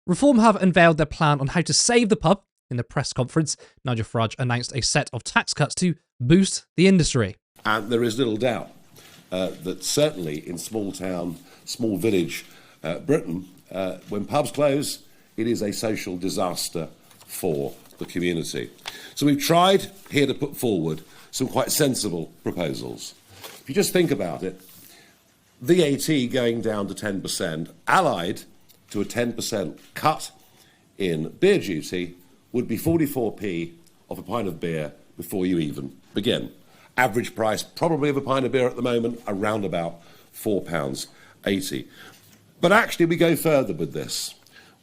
Reform have unveiled their plan on how to save the pub. In the press conference, Nigel Farage announced a set of tax cuts to boost the industry. And there is little doubt that certainly in small town, small village Britain, when pubs close, it is a social disaster for the community. So we've tried here to put forward some quite sensible proposals. If you just think about it, VAT going down to 10%, allied to a 10% cut in beer duty, would be 44p of a pint of beer before you even begin. Average price probably of a pint of beer at the moment, around about £4.80. But actually we go further with this,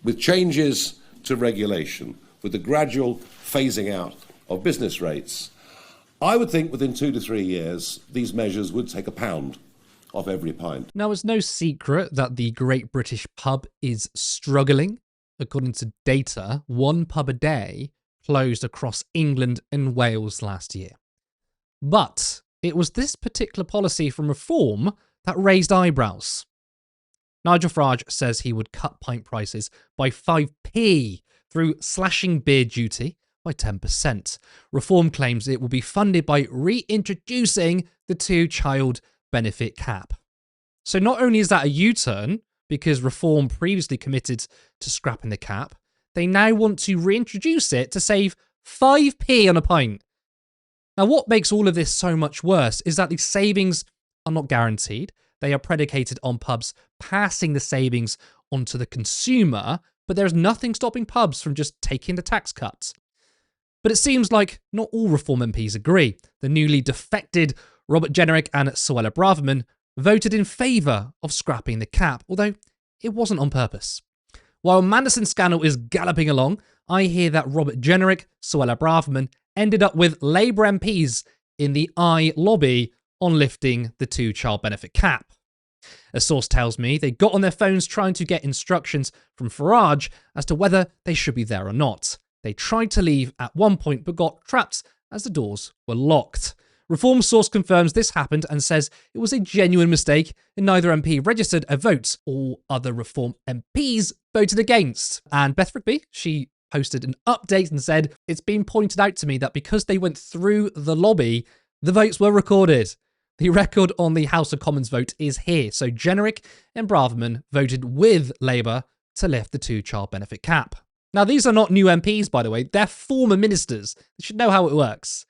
with changes to regulation, with the gradual phasing out of business rates. I would think within 2 to 3 years, these measures would take £1 off every pint. Now, it's no secret that the Great British pub is struggling. According to data, one pub a day closed across England and Wales last year. But it was this particular policy from Reform that raised eyebrows. Nigel Farage says he would cut pint prices by 5p through slashing beer duty by 10%. Reform claims it will be funded by reintroducing the two-child benefit cap. So not only is that a U-turn, because Reform previously committed to scrapping the cap, they now want to reintroduce it to save 5p on a pint. Now, what makes all of this so much worse is that the savings are not guaranteed. They are predicated on pubs passing the savings onto the consumer, but there's nothing stopping pubs from just taking the tax cuts. But it seems like not all Reform MPs agree. The newly defected Robert Jenrick and Suella Braverman voted in favour of scrapping the cap, although it wasn't on purpose. While Mandelson's scandal is galloping along, I hear that Robert Jenrick, Suella Braverman ended up with Labour MPs in the Eye lobby on lifting the two-child benefit cap. A source tells me they got on their phones trying to get instructions from Farage as to whether they should be there or not. They tried to leave at one point but got trapped as the doors were locked. Reform source confirms this happened and says it was a genuine mistake and neither MP registered a vote. All other Reform MPs voted against. And Beth Rigby, she posted an update and said, "It's been pointed out to me that because they went through the lobby, the votes were recorded. The record on the House of Commons vote is here." So Jenrick and Braverman voted with Labour to lift the two-child benefit cap. Now, these are not new MPs, by the way. They're former ministers. They should know how it works.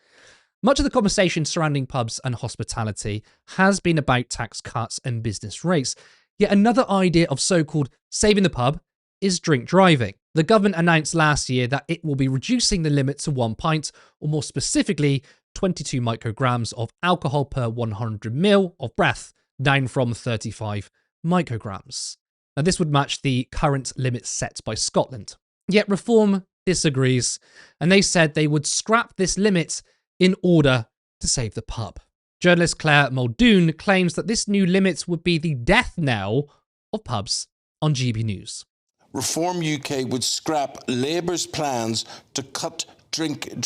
Much of the conversation surrounding pubs and hospitality has been about tax cuts and business rates. Yet another idea of so-called saving the pub is drink driving. The government announced last year that it will be reducing the limit to 1 pint, or more specifically, 22 micrograms of alcohol per 100 ml of breath, down from 35 micrograms. Now, this would match the current limit set by Scotland. Yet Reform disagrees, and they said they would scrap this limit in order to save the pub. Journalist Claire Muldoon claims that this new limit would be the death knell of pubs on GB News. Reform UK would scrap Labour's plans to cut the drink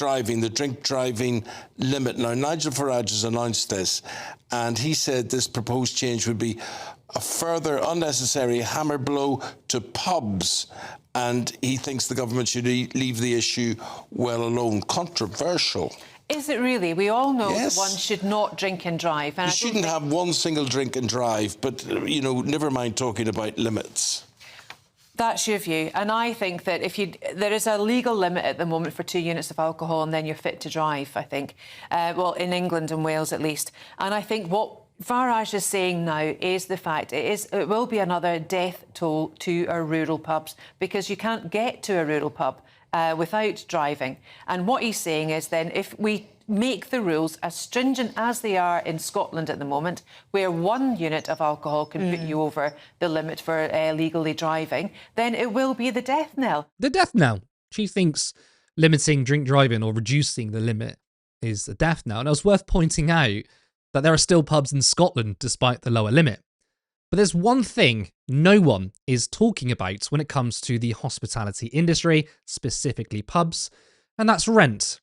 driving limit. Now, Nigel Farage has announced this, and he said this proposed change would be a further unnecessary hammer blow to pubs, and he thinks the government should leave the issue well alone. Controversial. Is it really? We all know Yes. that one should not drink and drive. And You shouldn't have one single drink and drive, but, never mind talking about limits. That's your view. And I think that there is a legal limit at the moment for 2 units of alcohol and then you're fit to drive, I think. In England and Wales at least. And I think what Farage is saying now is the fact it will be another death toll to our rural pubs, because you can't get to a rural pub without driving. And what he's saying is then if we make the rules as stringent as they are in Scotland at the moment, where 1 unit of alcohol can put you over the limit for legally driving, then it will be the death knell. The death knell. She thinks limiting drink driving or reducing the limit is the death knell. And it's worth pointing out that there are still pubs in Scotland despite the lower limit. But there's one thing no one is talking about when it comes to the hospitality industry, specifically pubs, and that's rent.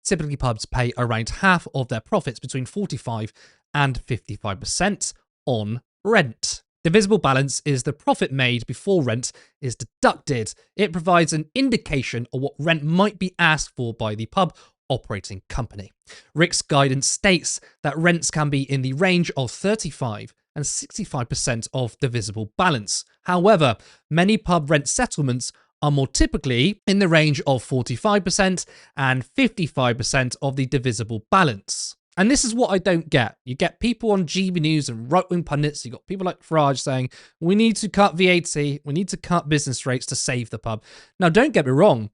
Typically, pubs pay around half of their profits, between 45 and 55%, on rent. Divisible balance is the profit made before rent is deducted. It provides an indication of what rent might be asked for by the pub operating company. RICS guidance states that rents can be in the range of 35 and 65% of divisible balance. However, many pub rent settlements are more typically in the range of 45% and 55% of the divisible balance. And this is what I don't get. You get people on GB News and right-wing pundits, you got people like Farage saying, we need to cut VAT, we need to cut business rates to save the pub. Now, don't get me wrong.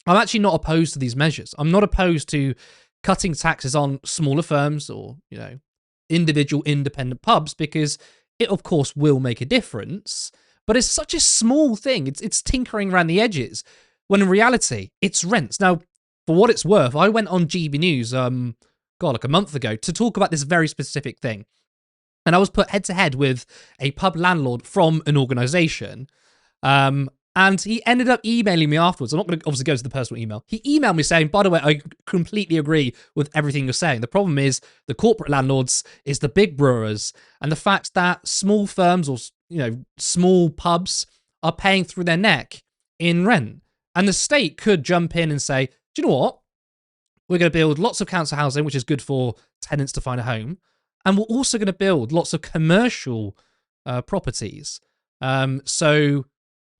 I'm actually not opposed to these measures. I'm not opposed to cutting taxes on smaller firms or, individual independent pubs, because it, of course, will make a difference. But it's such a small thing. It's tinkering around the edges, when in reality, it's rents. Now, for what it's worth, I went on GB News, like a month ago, to talk about this very specific thing. And I was put head to head with a pub landlord from an organisation. And he ended up emailing me afterwards. I'm not going to obviously go to the personal email. He emailed me saying, by the way, I completely agree with everything you're saying. The problem is the corporate landlords is the big brewers, and the fact that small firms or, small pubs are paying through their neck in rent. And the state could jump in and say, do you know what? We're going to build lots of council housing, which is good for tenants to find a home. And we're also going to build lots of commercial properties. So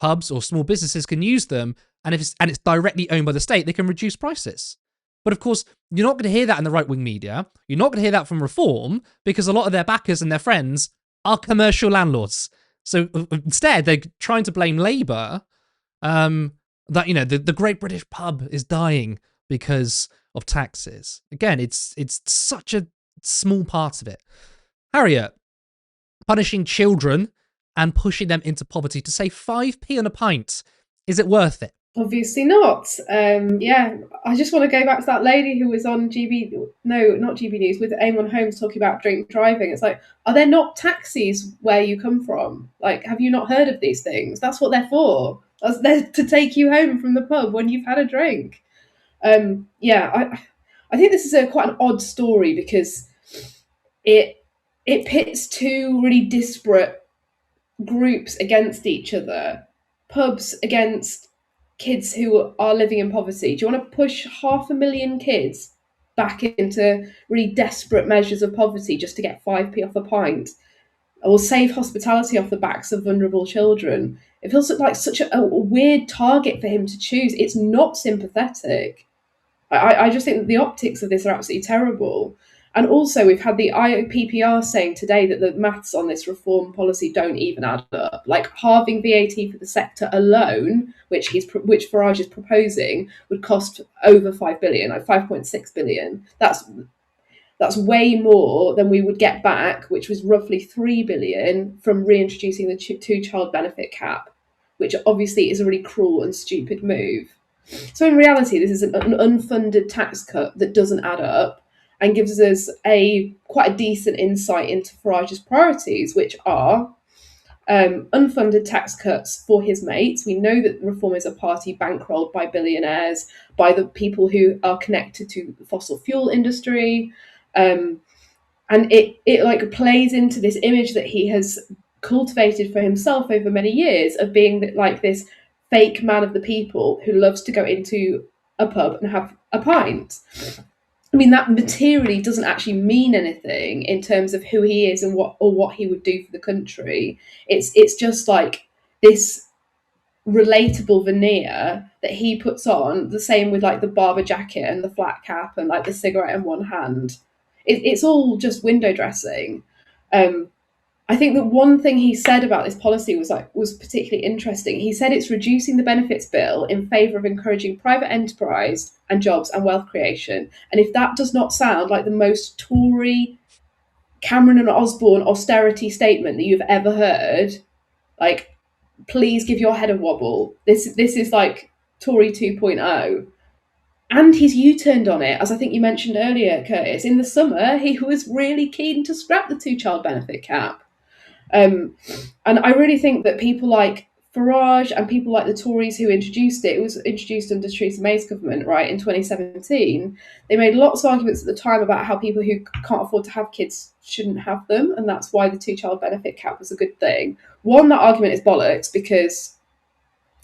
pubs or small businesses can use them, and if it's directly owned by the state, they can reduce prices. But of course, you're not going to hear that in the right-wing media. You're not going to hear that from Reform, because a lot of their backers and their friends are commercial landlords. So instead, they're trying to blame Labour that, the Great British Pub is dying because of taxes. Again, it's such a small part of it. Harriet, punishing children and pushing them into poverty to save 5p on a pint, is it worth it? Obviously not. I just want to go back to that lady who was on not GB News, with Aim on Homes talking about drink driving. It's like, are there not taxis where you come from? Like, have you not heard of these things? That's what they're for. They're to take you home from the pub when you've had a drink. I think this is quite an odd story, because it pits two really disparate groups against each other. Pubs against kids who are living in poverty. Do you want to push 500,000 kids back into really desperate measures of poverty just to get 5p off a pint? Or save hospitality off the backs of vulnerable children? It feels like such a weird target for him to choose. It's not sympathetic. I just think that the optics of this are absolutely terrible. And also, we've had the IOPPR saying today that the maths on this reform policy don't even add up. Like, halving VAT for the sector alone, which Farage is proposing, would cost over 5 billion, like 5.6 billion. That's way more than we would get back, which was roughly 3 billion from reintroducing the two-child benefit cap, which obviously is a really cruel and stupid move. So in reality, this is an unfunded tax cut that doesn't add up, and gives us quite a decent insight into Farage's priorities, which are unfunded tax cuts for his mates. We know that Reform is a party bankrolled by billionaires, by the people who are connected to the fossil fuel industry, and it plays into this image that he has cultivated for himself over many years of being like this fake man of the people who loves to go into a pub and have a pint. I mean, that materially doesn't actually mean anything in terms of who he is and what he would do for the country. It's just like this relatable veneer that he puts on, the same with like the barber jacket and the flat cap and like the cigarette in one hand. It's all just window dressing. I think that one thing he said about this policy was particularly interesting. He said it's reducing the benefits bill in favour of encouraging private enterprise and jobs and wealth creation. And if that does not sound like the most Tory Cameron and Osborne austerity statement that you've ever heard, like, please give your head a wobble. This is like Tory 2.0. And he's U-turned on it, as I think you mentioned earlier, Curtis. In the summer, he was really keen to scrap the two-child benefit cap. And I really think that people like Farage and people like the Tories who introduced it, it was introduced under Theresa May's government, right, in 2017. They made lots of arguments at the time about how people who can't afford to have kids shouldn't have them, and that's why the two-child benefit cap was a good thing. One, that argument is bollocks because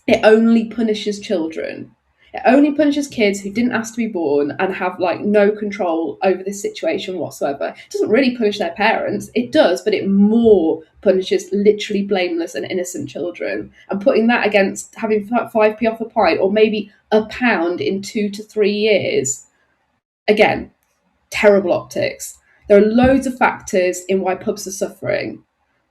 it only punishes children. It only punishes kids who didn't ask to be born and have like no control over this situation whatsoever. It doesn't really punish their parents. It does, but it more punishes literally blameless and innocent children. And putting that against having 5p off a pint or maybe £1 in 2 to 3 years, again, terrible optics. There are loads of factors in why pubs are suffering.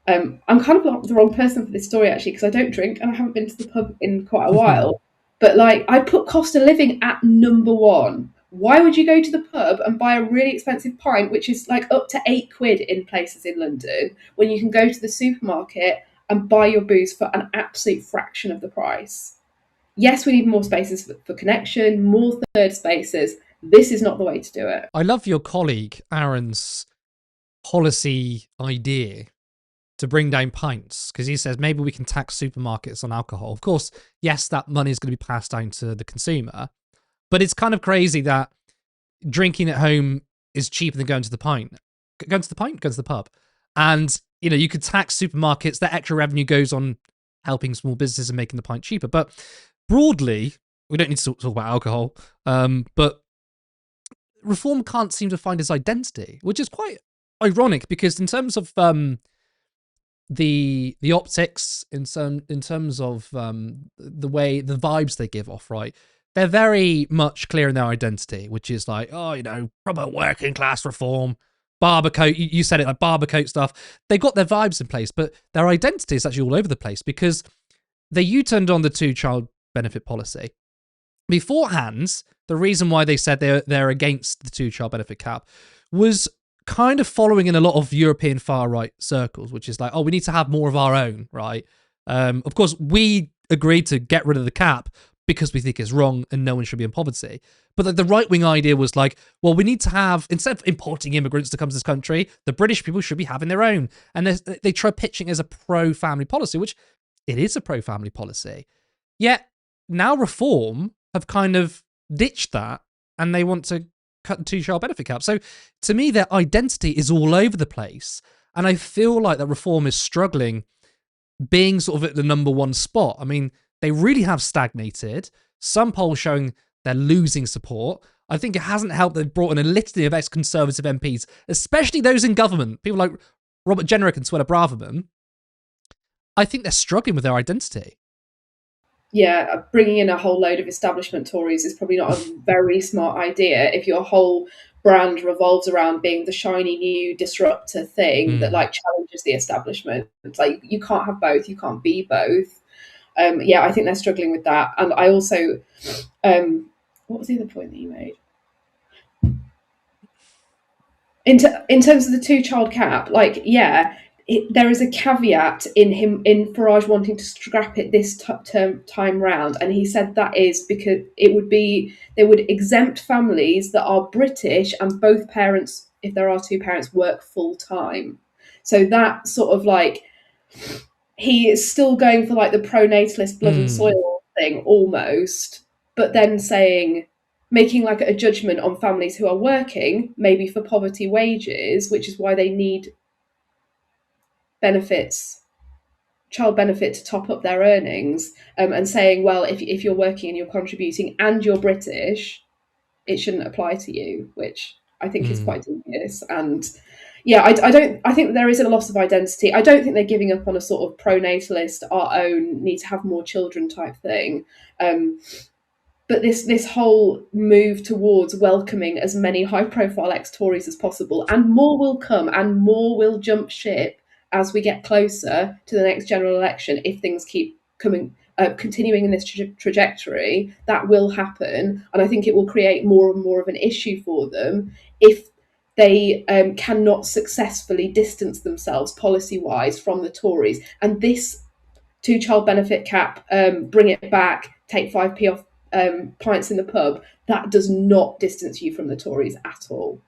I'm kind of the wrong person for this story actually because I don't drink and I haven't been to the pub in quite a while. But like, I put cost of living at number one. Why would you go to the pub and buy a really expensive pint, which is like up to £8 in places in London, when you can go to the supermarket and buy your booze for an absolute fraction of the price? Yes, we need more spaces for connection, more third spaces. This is not the way to do it. I love your colleague Aaron's policy idea to bring down pints, because he says maybe we can tax supermarkets on alcohol. Of course, yes, that money is going to be passed down to the consumer, but it's kind of crazy that drinking at home is cheaper than going to the pint. Going to the pub. And, you know, you could tax supermarkets, that extra revenue goes on helping small businesses and making the pint cheaper. But broadly, we don't need to talk about alcohol, but reform can't seem to find its identity, which is quite ironic because in terms of the optics, in terms of the way the vibes they give off, right, they're very much clear in their identity, which is like, oh, you know, proper working class reform, barber coat. You said it, like barber coat stuff. They've got their vibes in place, but their identity is actually all over the place because they U-turned on the two-child benefit policy. Beforehand, the reason why they said they're against the two-child benefit cap was kind of following in a lot of European far-right circles, which is like, oh, we need to have more of our own, right? Of course, we agreed to get rid of the cap because we think it's wrong and no one should be in poverty. But like, the right-wing idea was like, well, we need to have, instead of importing immigrants to come to this country, the British people should be having their own. And they try pitching as a pro-family policy, which it is a pro-family policy. Yet now Reform have kind of ditched that and they want to cut the two-child benefit cap. So to me, their identity is all over the place. And I feel like that Reform is struggling being sort of at the number one spot. I mean, they really have stagnated. Some polls showing they're losing support. I think it hasn't helped they've brought in a litany of ex-Conservative MPs, especially those in government, people like Robert Jenrick and Suella Braverman. I think they're struggling with their identity. Yeah, bringing in a whole load of establishment Tories is probably not a very smart idea if your whole brand revolves around being the shiny new disruptor thing that like challenges the establishment. It's like, you can't have both, you can't be both. Yeah, I think they're struggling with that. And I also, what was the other point that you made? In terms of the two-child cap, like, yeah, there is a caveat in Farage wanting to scrap it this time round, and he said that is because they would exempt families that are British and both parents, if there are two parents, work full time. So that sort of like, he is still going for like the pro-natalist blood and soil thing almost, but then making like a judgment on families who are working, maybe for poverty wages, which is why they need child benefit to top up their earnings, and saying, well, if you're working and you're contributing and you're British, it shouldn't apply to you, which I think is quite dubious. And yeah, I think there is a loss of identity. I don't think they're giving up on a sort of pro-natalist, our own, need to have more children type thing. But this whole move towards welcoming as many high-profile ex-Tories as possible, and more will come and more will jump ship as we get closer to the next general election, if things keep continuing in this trajectory, that will happen. And I think it will create more and more of an issue for them if they cannot successfully distance themselves policy-wise from the Tories. And this two-child benefit cap, bring it back, take 5p off pints in the pub, that does not distance you from the Tories at all.